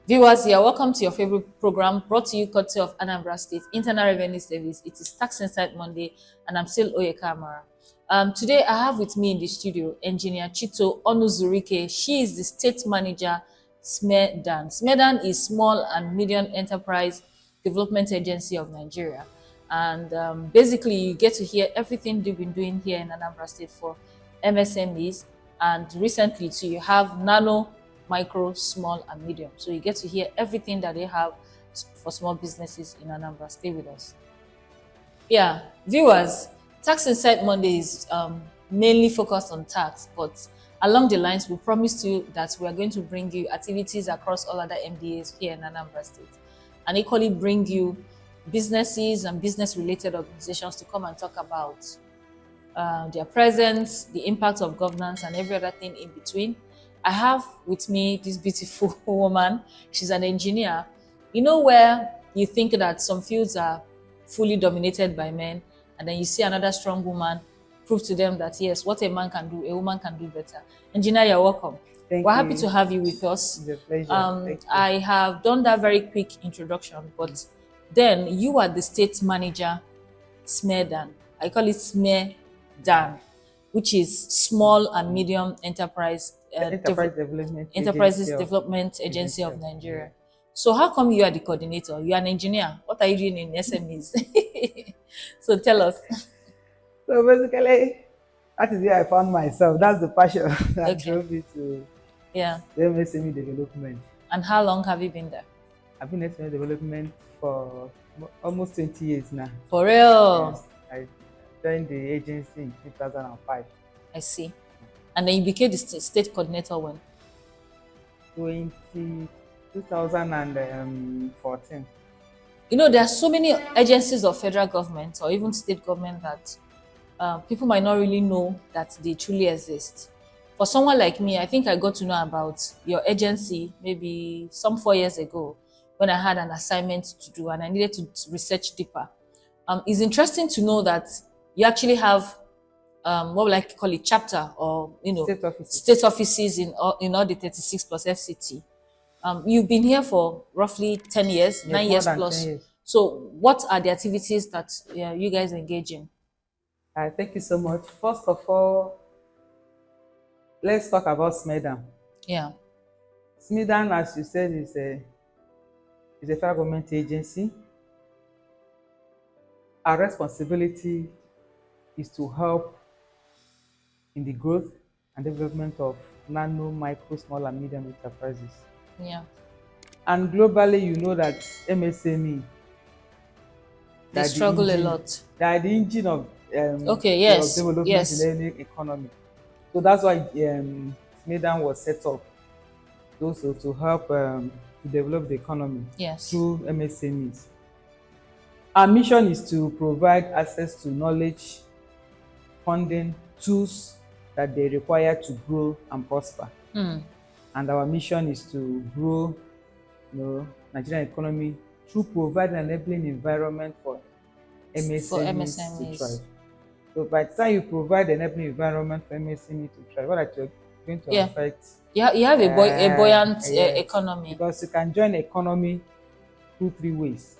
Viewers, you are welcome to your favorite program brought to you courtesy of Anambra State Internal Revenue Service. It is Tax Insight Monday, and I'm still Oyeka Amara. Today, I have with me in the studio Engineer Chito Onuzike. She is the State Manager, SMEDAN. SMEDAN is Small and Medium Enterprise Development Agency of Nigeria. And basically, you get to hear everything they've been doing here in Anambra State for MSMEs. And recently, too, you have nano, micro, small, and medium. So you get to hear everything that they have for small businesses in Anambra. Stay with us. Yeah, viewers, Tax Insight Monday is mainly focused on tax, but along the lines, we promised you that we are going to bring you activities across all other MDAs here in Anambra State, and equally bring you businesses and business-related organizations to come and talk about their presence, the impact of governance, and every other thing in between. I have with me this beautiful woman. She's an engineer. You know where you think that some fields are fully dominated by men, and then you see another strong woman prove to them that yes, what a man can do, a woman can do better. Engineer, you're welcome. Thank We're you. happy to have you with us. It's a pleasure. I have done that very quick introduction, but then you are the state manager, SMEDAN. I call it SMEDAN, which is Small and Medium Enterprises Development Agency of Nigeria. So how come you are the coordinator? You are an engineer. What are you doing in SMEs? So tell us. So basically, that is where I found myself. That's the passion that drove me to the SME development. And how long have you been there? I've been in SME development for almost 20 years now. For real? Yes, I joined the agency in 2005. I see. And then you became the state coordinator when? 2014. You know, there are so many agencies of federal government or even state government that people might not really know that they truly exist. For someone like me, I think I got to know about your agency maybe some 4 years ago when I had an assignment to do and I needed to research deeper. It's interesting to know that you actually have what would I call it, chapter or state offices in all the 36 plus FCT. You've been here for roughly 10 years, yes, 9 years plus. 10 years. So what are the activities that you guys engage in? Thank you so much. First of all, let's talk about SMEDAN. Yeah. SMEDAN, as you said, is a federal government agency. Our responsibility is to help in the growth and development of nano, micro, small, and medium enterprises. Yeah. And globally, you know that MSME, they struggle a lot. They are the engine of development in any economy. So that's why SMEDAN was set up also to help to develop the economy through MSMEs. Our mission is to provide access to knowledge, funding, tools that they require to grow and prosper. And our mission is to grow Nigerian economy through providing an enabling environment for MSMEs to thrive. So by the time you provide an enabling environment for MSME to thrive, what are you going to affect? You have a buoyant economy. Because you can join the economy through 3 ways: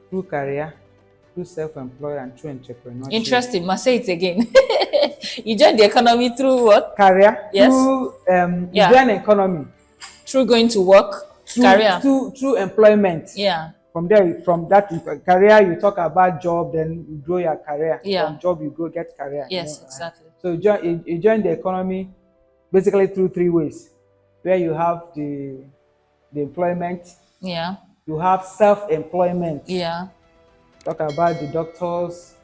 through career, through self-employed, and through entrepreneurship. Interesting. Must say it again. You join the economy through what? Career. Yes. Through you join the economy through going to work. Career. Through employment. Yeah. From that career, you talk about job, then you grow your career. Yeah. From job, you get career. Yes, exactly. So you join the economy basically through 3 ways, where you have the employment. Yeah. You have self-employment. Yeah. Talk about the doctors,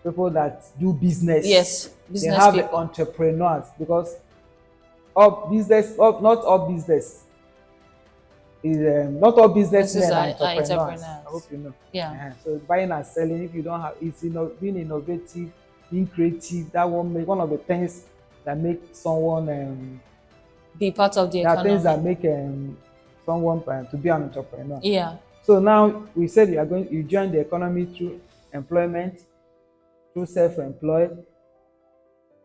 people that do business. Yes, business. They have people. The entrepreneurs, because not all business is not all businessmen are entrepreneurs. I hope you know. Yeah. So buying and selling, if you don't have, it's being innovative, being creative. That one of the things that make someone be part of the economy. Things that make someone to be an entrepreneur. Yeah. So now we said you join the economy through employment, through self-employed,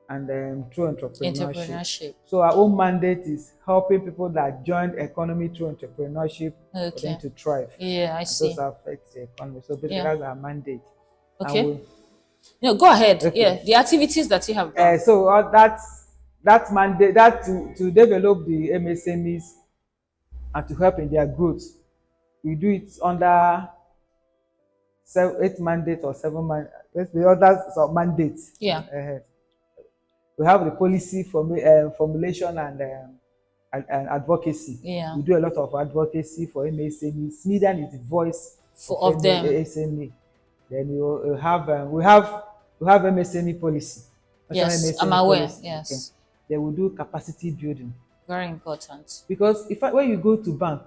and through entrepreneurship. So our own mandate is helping people that joined economy through entrepreneurship for them to thrive. Yeah, I see. Those affect the economy. So basically that's our mandate. Okay. Go ahead. Okay. Yeah, the activities that you have done. So that's mandate, that to develop the MSMEs and to help in their growth. We do it under 8 mandates or 7 mandates. Let's be others mandates. Yeah. We have the policy formulation and advocacy. Yeah. We do a lot of advocacy for MSME. SMEDAN is the voice of them. SME. Then we have MSME policy. Yes, MSME I'm aware. Policy. Yes. Okay. Then we do capacity building. Very important. Because when you go to bank,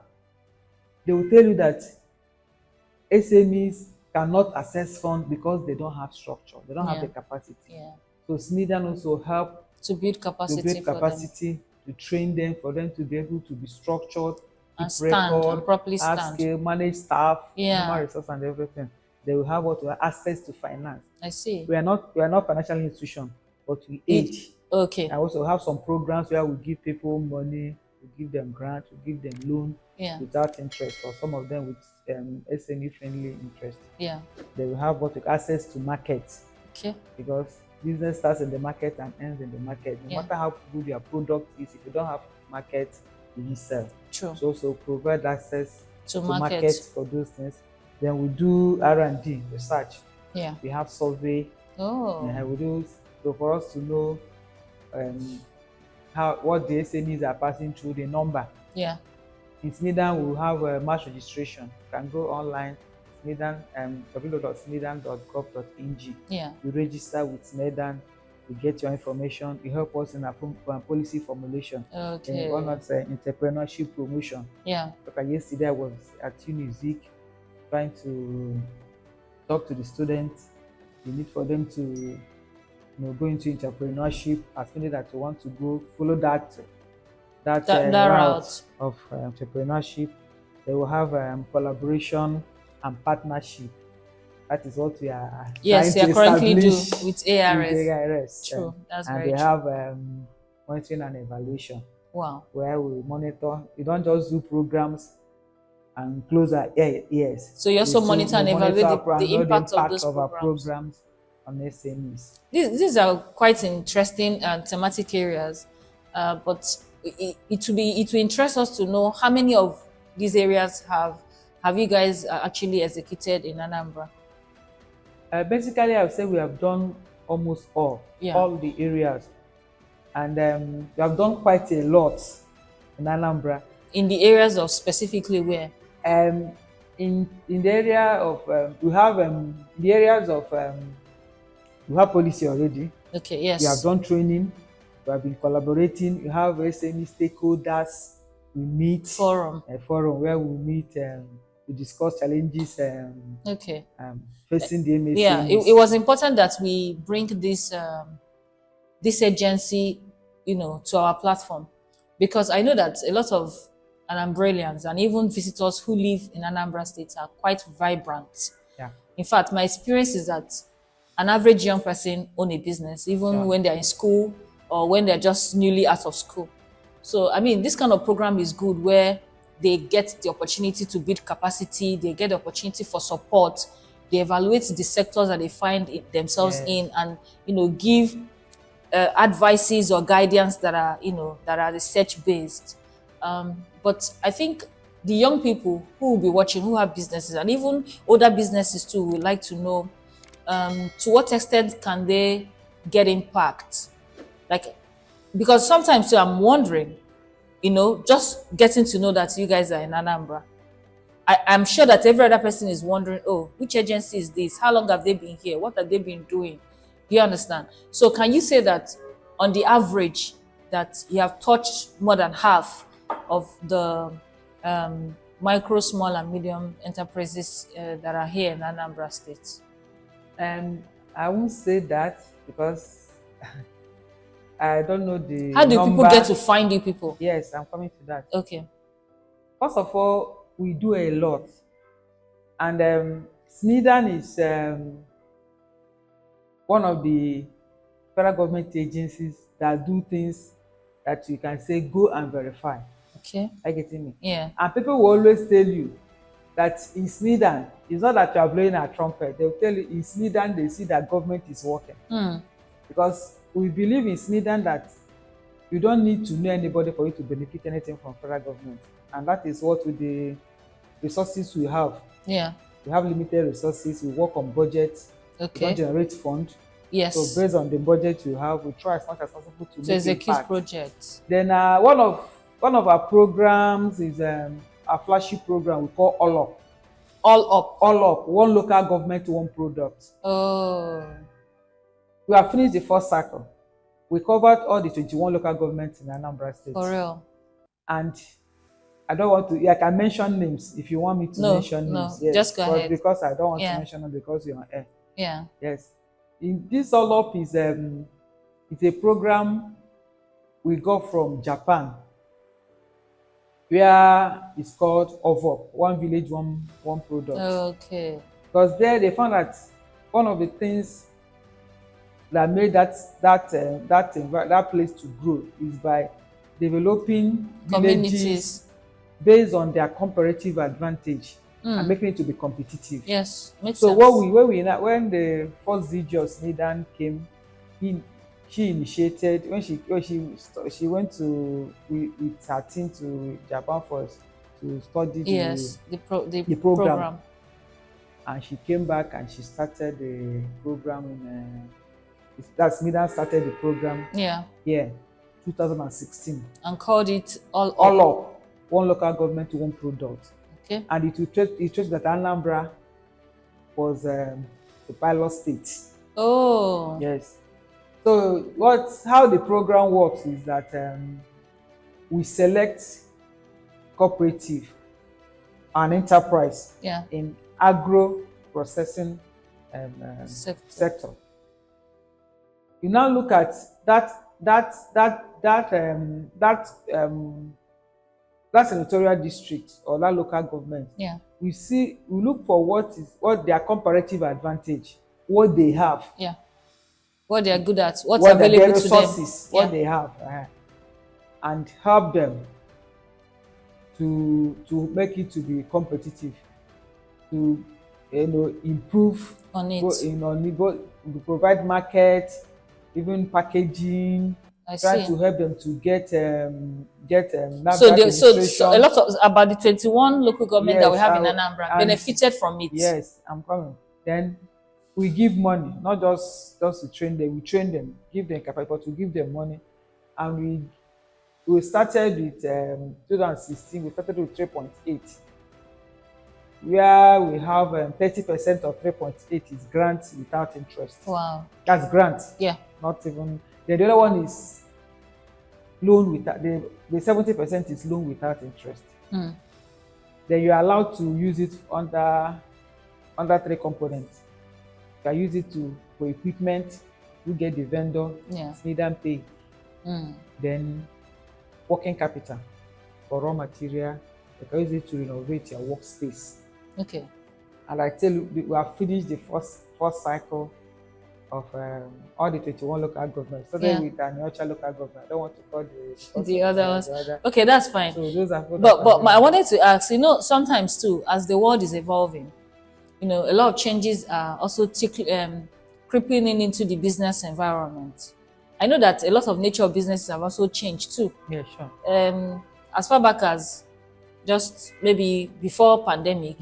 they will tell you that SMEs cannot access funds because they don't have structure. They don't have the capacity. Yeah. So SMEDAN also help to build capacity, to train them, for them to be able to be structured, and stand, and properly stand, scale, manage staff, human resource and everything. They will have access to finance. I see. We are not financial institution, but we aid. Okay. I also have some programs where we give people money, we give them grants, we give them loan without interest, or some of them with SME friendly interest. Yeah. They will have access to markets. Okay. Because business starts in the market and ends in the market. No matter how good your product is, if you don't have market, you will sell. True. So provide access to market for those things. Then we do R&D, research. Yeah. We have survey. Oh. We do so for us to know what the SMEs are passing through, the number. Yeah. In SMEDAN, we have a mass registration. You can go online, SMEDAN, www.smedan.gov.ng. Yeah. You register with SMEDAN, you get your information, you help us in our policy formulation. Okay. And one of the entrepreneurship promotion. Yeah. Because yesterday I was at Onuzike trying to talk to the students. You need for them to go into entrepreneurship, as many that you want to go follow that route of entrepreneurship. They will have collaboration and partnership. That is what we are trying to currently do establish with ARS. With ARS. True, that's and very they true. have monitoring and evaluation. Wow. Where we monitor. You don't just do programs and close our ears. So you also monitor and evaluate the impact of those our programs on SMEs. These are quite interesting thematic areas, but it will interest us to know how many of these areas have you guys actually executed in Anambra? Basically, I would say we have done almost all the areas, and we have done quite a lot in Anambra. In the areas of specifically where? In the area of we have in the areas of we have policy already. Okay. Yes. We have done training. We have been collaborating. You have SME stakeholders. We meet a forum where we meet to discuss challenges. Facing the MSMEs. Yeah, it was important that we bring this agency, to our platform, because I know that a lot of Anambralians and even visitors who live in Anambra State are quite vibrant. Yeah. In fact, my experience is that an average young person own a business, even when they're in school or when they're just newly out of school. So, I mean, this kind of program is good where they get the opportunity to build capacity, they get the opportunity for support, they evaluate the sectors that they find themselves in, and, give advices or guidance that are research-based. But I think the young people who will be watching, who have businesses, and even older businesses too, would like to know to what extent can they get impact? Because sometimes I'm wondering, just getting to know that you guys are in Anambra. I'm sure that every other person is wondering, oh, which agency is this? How long have they been here? What have they been doing? Do you understand? So can you say that on the average that you have touched more than half of the micro, small and medium enterprises that are here in Anambra State? I won't say that because I don't know the How do number. People get to find you people? Yes, I'm coming to that. Okay. First of all, we do a lot. And SMEDAN is one of the federal government agencies that do things that you can say go and verify. Okay. Are you getting me? Yeah. And people will always tell you that in SMEDAN, it's not that you are blowing a trumpet. They will tell you in SMEDAN they see that government is working. Because we believe in SMEDAN that you don't need to know anybody for you to benefit anything from federal government. And that is what with the resources we have. Yeah. We have limited resources, we work on budget, okay. We don't generate fund. Yes. So based on the budget you have, we try as much as possible to make execute projects. Then one of our programs is our flagship program we call All Up. All Up. One local government, one product. Oh. We have finished the first cycle. We covered all the 21 local governments in Anambra State. For real. And I don't want to, I can mention names if you want me to mention names. Yes, just go ahead. Because I don't want to mention them because you're on air. Yeah. Yes. In this All Up is it's a program we got from Japan, where it's called OVOP, one village, one product. Okay. Because there they found that one of the things that made that place to grow is by developing communities based on their comparative advantage and making it to be competitive. Yes, makes so sense. When the first VG of SMEDAN came in, she initiated when she went to with her team to Japan first to study the program. And she came back and she started the program in SMEDAN started the program. Yeah. 2016. And called it All Up. One local government, one product. Okay. And it traced that Anambra was the pilot state. Oh. Yes. So how the program works is that we select cooperative and enterprise in agro processing sector. You now look at that senatorial district or that local government. Yeah. We look for what their comparative advantage, what they have. Yeah. What they are good at, what's available to them. Resources, what they have, and help them to make it to be competitive, to improve on it. To provide market, even packaging. Try to help them to get so a lot of about the 21 local government that we have in Anambra benefited from it. Yes, I'm coming. Then we give money, not just to train them. We train them, give them capacity, but we give them money. And we started with 2016. We started with 3.8, where we have 30% of 3.8 is grant without interest. Wow, that's grant. Yeah, not even. The other one is loan without the 70% is loan without interest. Then you are allowed to use it under 3 components. You can use it for equipment. You get the vendor. SMEDAN pay. Then working capital for raw material. You can use it to renovate your workspace. Okay. And I tell you, we have finished the first cycle of all the 21 local governments. Started with an local government. I don't want to call the other ones. Okay, that's fine. So those are but I wanted to ask, sometimes too, as the world is evolving, a lot of changes are also creeping into the business environment. I know that a lot of nature of businesses have also changed too. Yeah, sure. As far back as just maybe before pandemic,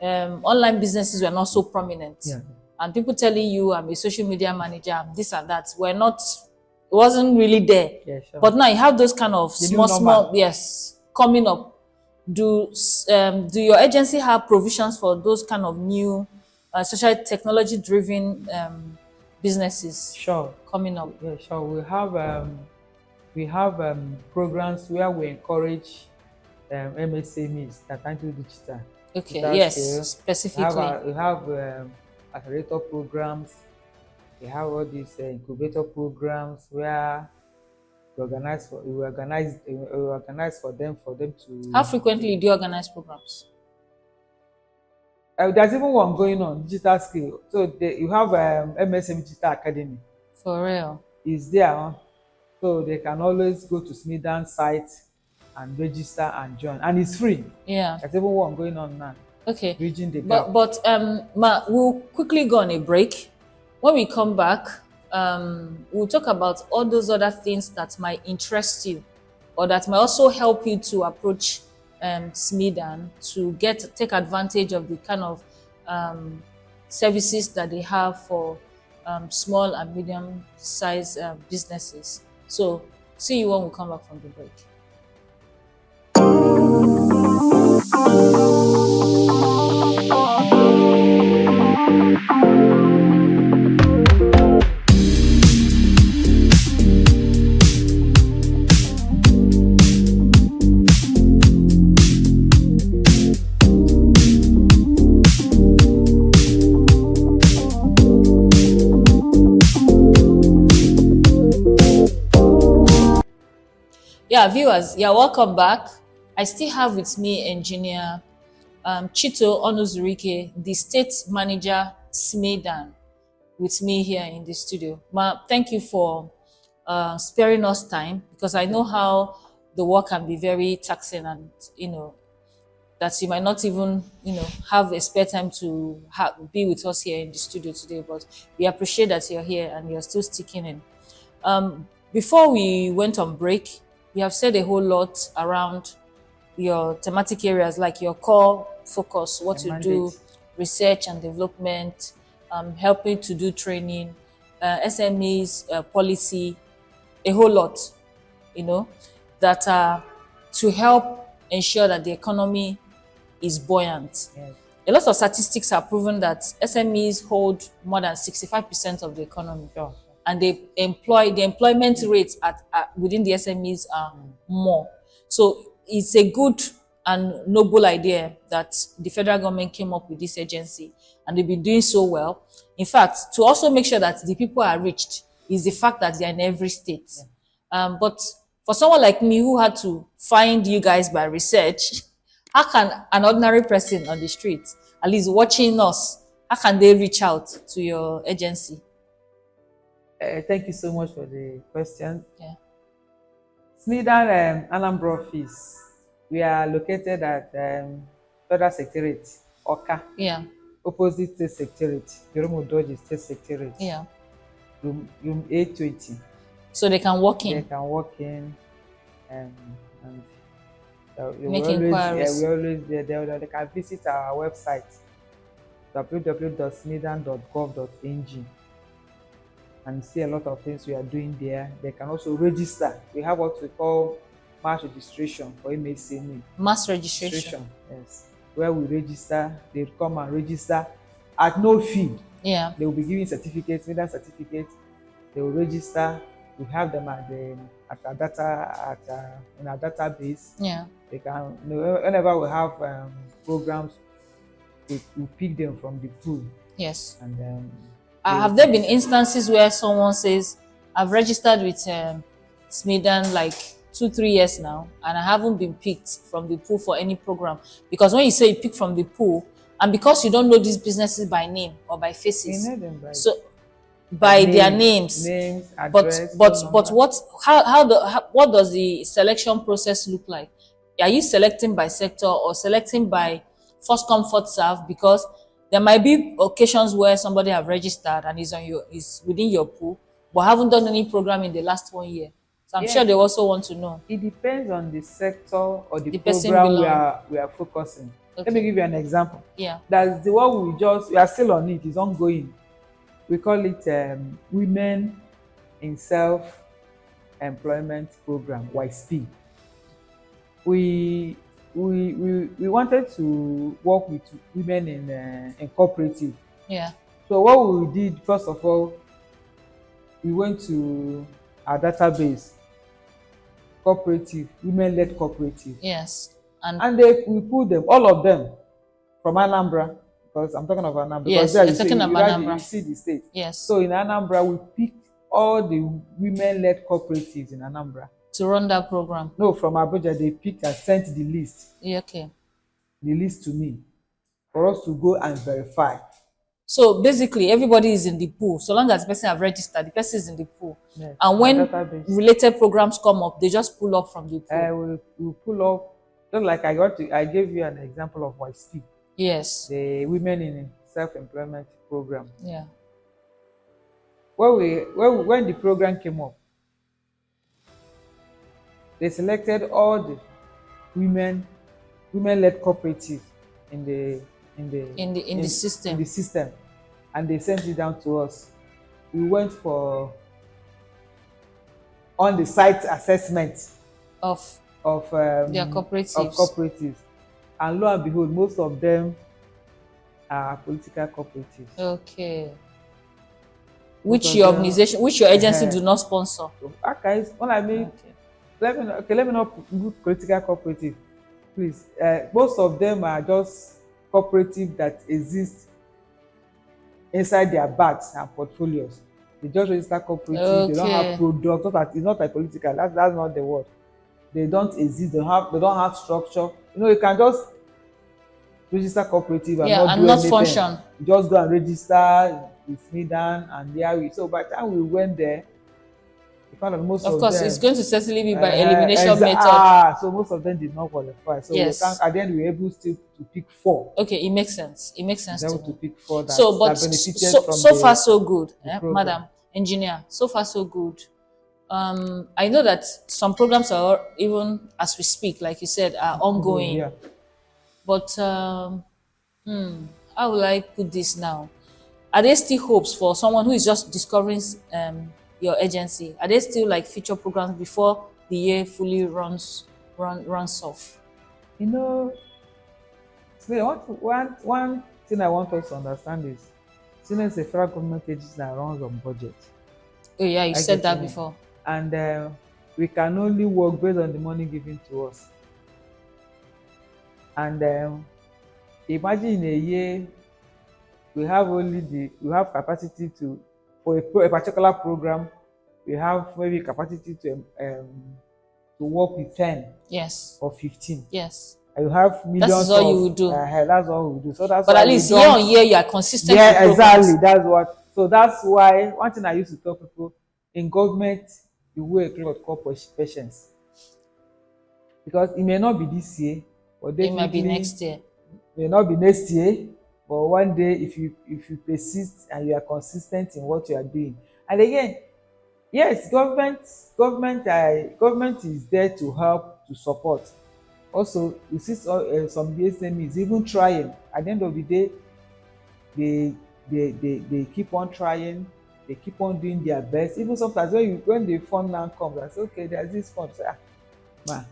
online businesses were not so prominent. Yeah. And people telling you I'm a social media manager, this and that, it wasn't really there. Yeah, sure. But now you have those kind of small, coming up. Do your agency have provisions for those kind of new social technology driven businesses? Sure. Coming up. Yeah, sure. We have programs where we encourage MSMEs that can do digital. Okay. Yes. Specifically. We have accelerator programs. We have all these incubator programs where we organize for them to. How frequently do you organize programs? There's even one going on, digital skill. So you have MSME Digital Academy. For real. Is there. Huh? So they can always go to SMEDAN site and register and join. And it's free. Yeah. There's even one going on now. Okay. Bridging the gap. But Ma, we'll quickly go on a break. When we come back, we'll talk about all those other things that might interest you or that might also help you to approach SMEDAN to take advantage of the kind of services that they have for small and medium-sized businesses. So see you when we come back from the break. Yeah, viewers, you're welcome back. I still have with me Engineer Chito Onuzike, the State Manager SMEDAN, with me here in the studio. Ma, thank you for sparing us time, because I know how the work can be very taxing, and that you might not even have a spare time to be with us here in the studio today. But we appreciate that you're here and you're still sticking in. Before we went on break, you have said a whole lot around your thematic areas, like your core focus, what you do, research and development, helping to do training, SMEs, policy, a whole lot, that are to help ensure that the economy is buoyant. Yes. A lot of statistics have proven that SMEs hold more than 65% of the economy. Sure. And the employment rates within the SMEs are more. So it's a good and noble idea that the federal government came up with this agency, and they've been doing so well. In fact, to also make sure that the people are reached is the fact that they're in every state. Yeah. But for someone like me who had to find you guys by research, how can an ordinary person on the street, at least watching us, how can they reach out to your agency? Thank you so much for the question. Yeah. SMEDAN Anambra Office. We are located at Federal Secretariat, Oka. Yeah. Opposite State Secretariat, Jeromo Dodge State Secretariat. Yeah. Room 820. So they can walk in. They can walk in, and make inquiries. We always there. They can visit our website, www.smedan.gov.ng. and see a lot of things we are doing there. They can also register. We have what we call mass registration for MSME. Mass registration. Yes. Where we register, they come and register at no fee. Yeah. They will be giving certificates, SMEDAN certificates. They will register. We have them in our database. Yeah. They can, whenever we have programs, we pick them from the pool. Yes. And then have there been instances where someone says, I've registered with SMEDAN like 2-3 years now, and I haven't been picked from the pool for any program? Because when you say you pick from the pool, and because you don't know these businesses by name or by faces, you know them by their names, address, but what does the selection process look like? Are you selecting by sector or selecting by first come first serve? Because there might be occasions where somebody have registered and is within your pool, but haven't done any program in the last 1 year. So I'm sure they also want to know. It depends on the sector or the program we are focusing. Okay. Let me give you an example. Yeah. That's the one we are still on it. It's ongoing. We call it Women in Self-Employment Program, YSP. We wanted to work with women in cooperative. Yeah. So what we did, first of all, we went to our database, cooperative, women-led cooperative. Yes. And we pulled them, all of them, from Anambra, because I'm talking of Anambra. Yes, you're talking of Anambra. You see the state. Yes. So in Anambra, we picked all the women-led cooperatives in Anambra. To run that program? No, from Abuja, they picked and sent the list. Yeah, okay. The list to me, for us to go and verify. So basically, everybody is in the pool. So long as the person have registered, the person is in the pool. Yes. And when related programs come up, they just pull up from the pool. We'll pull up, just like I gave you an example of YSP. Yes. The Women in Self-Employment Program. Yeah. When the program came up, they selected all the women-led cooperatives in the system, and they sent it down to us. We went for on-the-site assessment of their cooperatives. And lo and behold, most of them are political cooperatives. Okay. Which your organization, which your agency do not sponsor. Okay, when I mean, let me not put political cooperative, please. Most of them are just cooperative that exist inside their bags and portfolios. They just register cooperative. Okay. They don't have product. It's not like political. That's not the word. They don't exist. They don't have structure. You can just register cooperative and not do anything. Function. You just go and register with SMEDAN, and there we. So by the time we went there, we found that most of them, it's going to certainly be by elimination method. So most of them did not qualify. So at the end we were able still to pick 4. Okay, it makes sense. It makes sense to pick 4 that, so benefited from so far so good, Madam Engineer. So far so good. I know that some programs are, even as we speak, like you said, are ongoing. Yeah. But how will I put this now? Are there still hopes for someone who is just discovering your agency? Are there still like future programs before the year fully runs off? One thing I want us to understand is, since a federal government agency that runs on budget. Oh yeah, you said that before. And we can only work based on the money given to us. And imagine in a year we have capacity for a particular program, we have maybe capacity to work with 10 or 15. Yes. And you have millions. That's all you will do. That's all we do. So that's. But at least year on year you are consistent. Yeah, exactly. That's why one thing I used to tell people, in government you will call patience, because it may not be this year, but it might be next year. May not be next year, but one day if you persist and you are consistent in what you are doing. And again, yes, government is there to help, to support. Also, you see some SMEs even trying. At the end of the day, they keep on trying. They keep on doing their best. Even sometimes when the fund now comes, I say, okay, there's this fund. Say, man,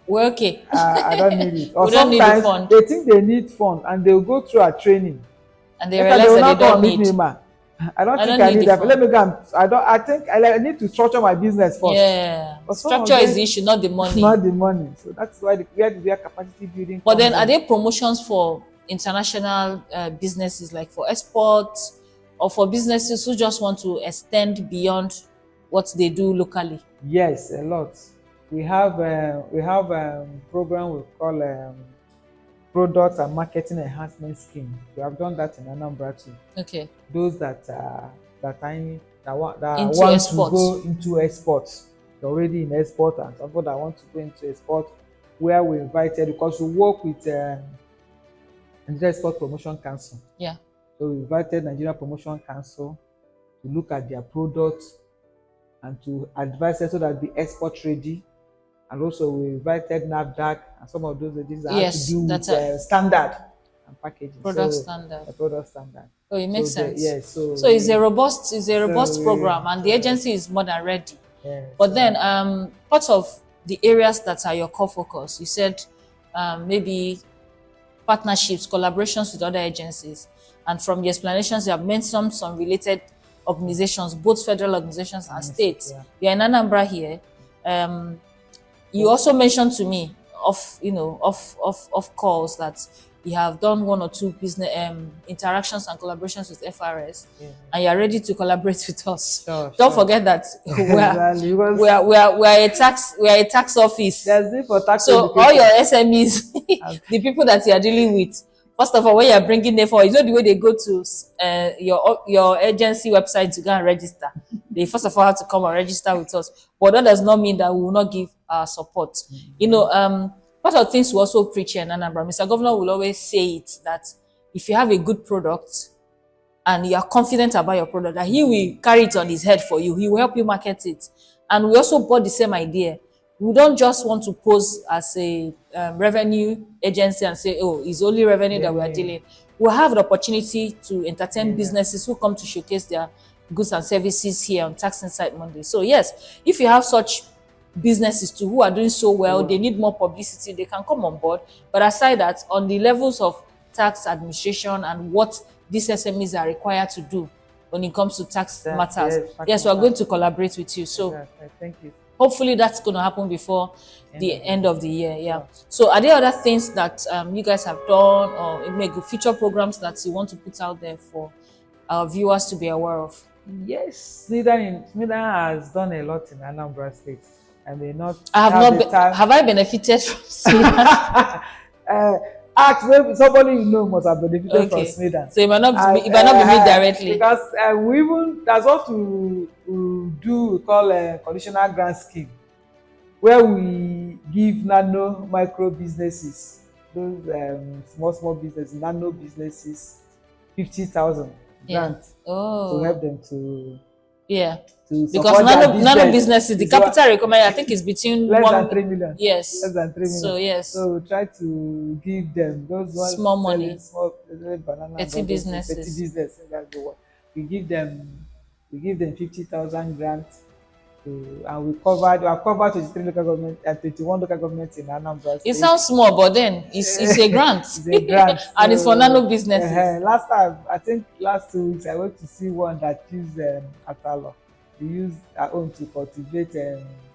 we're okay. I don't need it. Or we don't sometimes need the fund. They think they need fund, and they'll go through a training, and they realize that they don't need. Me, man. I don't think I need that. Let me go. I think I need to structure my business first. Yeah, structure is the issue, not the money. Not the money. So that's why we have capacity building. But then, are there promotions for international businesses, like for exports, or for businesses who just want to extend beyond what they do locally? Yes, a lot. We have a program we call Product and Marketing Enhancement Scheme. We have done that in Anambra too. Okay. Those that want to go into exports, they're already in export, and some people that want to go into export, where we invited, because we work with Nigeria Export Promotion Council. Yeah. So we invited Nigeria Promotion Council to look at their products and to advise them so that be export ready. And also we invited NAFDAC and some of those agencies that have to do with standard and packaging. Product standard. Product standard. Oh, it makes sense. Yes. So it's a robust program, and the agency is more than ready. Yes. But then part of the areas that are your core focus, you said maybe partnerships, collaborations with other agencies. And from the explanations, you have mentioned some related organizations, both federal organizations and states. Yeah. You're in Anambra here. You also mentioned to me of calls that you have done 1 or 2 business interactions and collaborations with FRS, and you are ready to collaborate with us. Don't forget that we are a tax office. For tax so all your SMEs, the people that you are dealing with, First of all, when you're bringing them for, you know the way they go to your agency website to go and register. They first of all have to come and register with us. But that does not mean that we will not give our support. Mm-hmm. You know, part of things we also preach here in Anambra, Mr. Governor will always say it, that if you have a good product and you are confident about your product, that he will carry it on his head for you. He will help you market it. And we also bought the same idea. We don't just want to pose as a revenue agency and say, oh, it's only revenue that we are dealing. We'll have the opportunity to entertain businesses who come to showcase their goods and services here on Tax Insight Monday. So yes, if you have such businesses too who are doing so well, they need more publicity, they can come on board. But aside that, on the levels of tax administration and what these SMEs are required to do when it comes to tax matters, yes, we're going to collaborate with you. So thank you. Hopefully that's going to happen before the end of the year. Yeah. So are there other things that you guys have done, or maybe future programs that you want to put out there for our viewers to be aware of? Yes, SMEDAN has done a lot in Anambra State. I may not. Have I benefited from SMEDAN? Ask maybe somebody you know must have benefited from SMEDAN. So it might not be me directly. Because we even that's what we do. We call a conditional grant scheme, where we give nano micro businesses, those small businesses, nano businesses, 50,000 grants to help them to because nano businesses, the capital requirement I think is between less than 3 million. Yes, less than 3 million. So yes, so we try to give them those ones small money, small banana, petty businesses. Petty business. That's the one. We give them 50,000 grants. And we have covered 23 local government and 21 local governments in Anambra State. It sounds small, but then it's a grant. It's a grant. And it's for nano businesses. Last time, I think last 2 weeks, I went to see one that used Atalo. They used our own to cultivate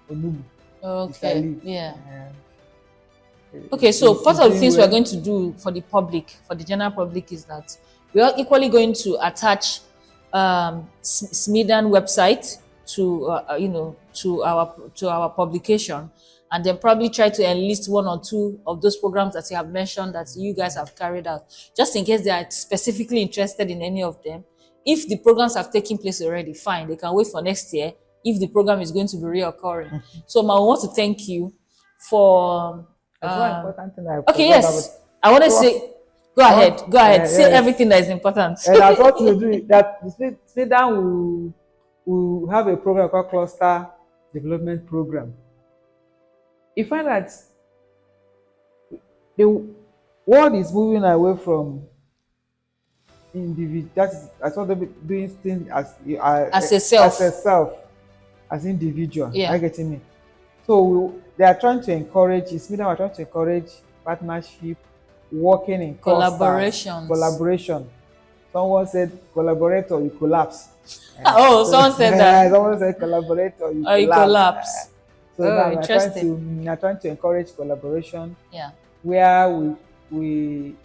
onubu. Okay. Okay, so part of the things we're going to do for the public, for the general public, is that we are equally going to attach SMEDAN website to to our publication, and then probably try to enlist 1 or 2 of those programs that you have mentioned that you guys have carried out, just in case they are specifically interested in any of them. If the programs have taken place already, fine, they can wait for next year if the program is going to be reoccurring. So I want to thank you for okay, yes, I want to say go ahead say everything that is important. And I thought we do that SMEDAN will have a program called Cluster Development Program. You find that the world is moving away from individual. I saw them doing things as a self, as individual. Yeah. I get me. So they are trying to encourage. SMEDAN are trying to encourage partnership, working in collaboration. Someone said collaborate or you collapse. Someone said that. Someone said collaborate or you collapse. So now we are trying to encourage collaboration. Yeah. Where we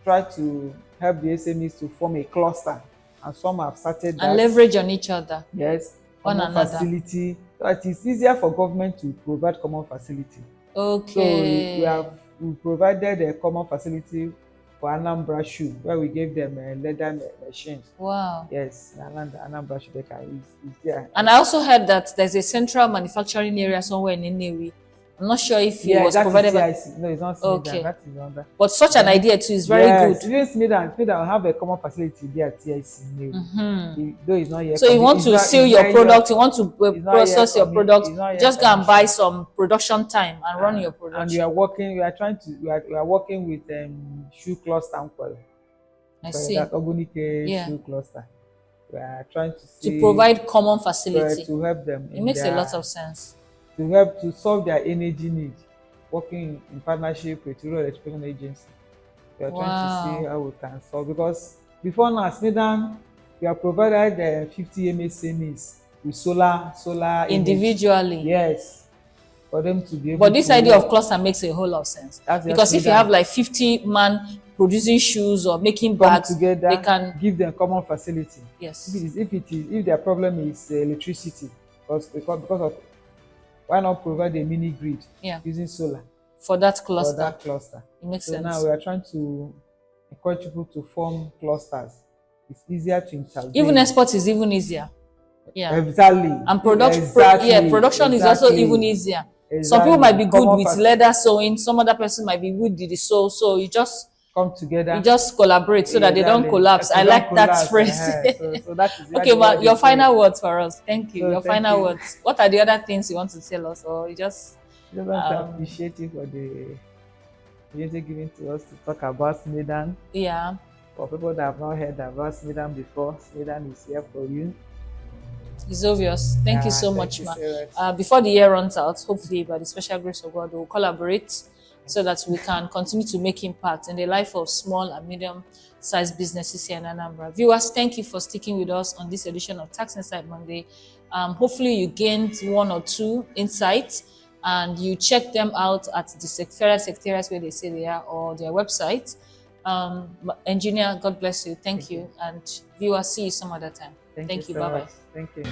try to help the SMEs to form a cluster, and some have started that. And leverage on each other. Yes. One another. Facility. So it is easier for government to provide common facility. Okay. So we provided a common facility for Anambra Shoe, where we gave them leather machines. Wow. Yes, Anambra Shoe is there. And I also heard that there's a central manufacturing area somewhere in Nnewi. I'm not sure if it was provided by... No, it's not SMEDAN. Okay. That is under. But such an idea too is very good. Yes, SMEDAN will have a common facility there at TIC. Though it's not yet. So you want to seal your product, you want to process your product, just go and buy some production time and run your production. And we are working with shoe cluster. I see. That Ogunike shoe cluster. We are trying to provide common facility. To help them. It makes a lot of sense. To help to solve their energy needs, working in partnership with Rural Electrification Agency. We are trying to see how we can solve, because before now, SMEDAN, we have provided 50 MSMEs with solar individually. Energy. Yes, for them to be able. But this idea of cluster makes a whole lot of sense, because if you have like 50 man producing shoes or making bags together, they can give them common facility. Yes. If their problem is electricity, because of why not provide a mini grid using solar? for that cluster. For that cluster. It makes so sense. Now we are trying to encourage people to form clusters. It's easier to intervene. Even export is even easier. Yeah. Exactly. And production is also even easier. Exactly. Some people might be good with leather sewing, some other person might be good with the sew. So you just come together. You just collaborate so that they don't collapse. I like that phrase. So that is okay, but your final words for us. Thank you. Your final words. What are the other things you want to tell us, or you just? Just want to appreciate you for the opportunity given to us to talk about SMEDAN. Yeah. For people that have not heard about SMEDAN before, SMEDAN is here for you. It's obvious. Thank you so much, ma. Before the year runs out, hopefully by the special grace of God, we'll collaborate so that we can continue to make impact in the life of small and medium-sized businesses here in Anambra. Viewers, thank you for sticking with us on this edition of Tax Insight Monday. Hopefully you gained one or two insights and you check them out at the secretariats where they say they are, or their website. Engineer, God bless you. Thank you. And viewers, see you some other time. Thank you. Bye-bye. Thank you.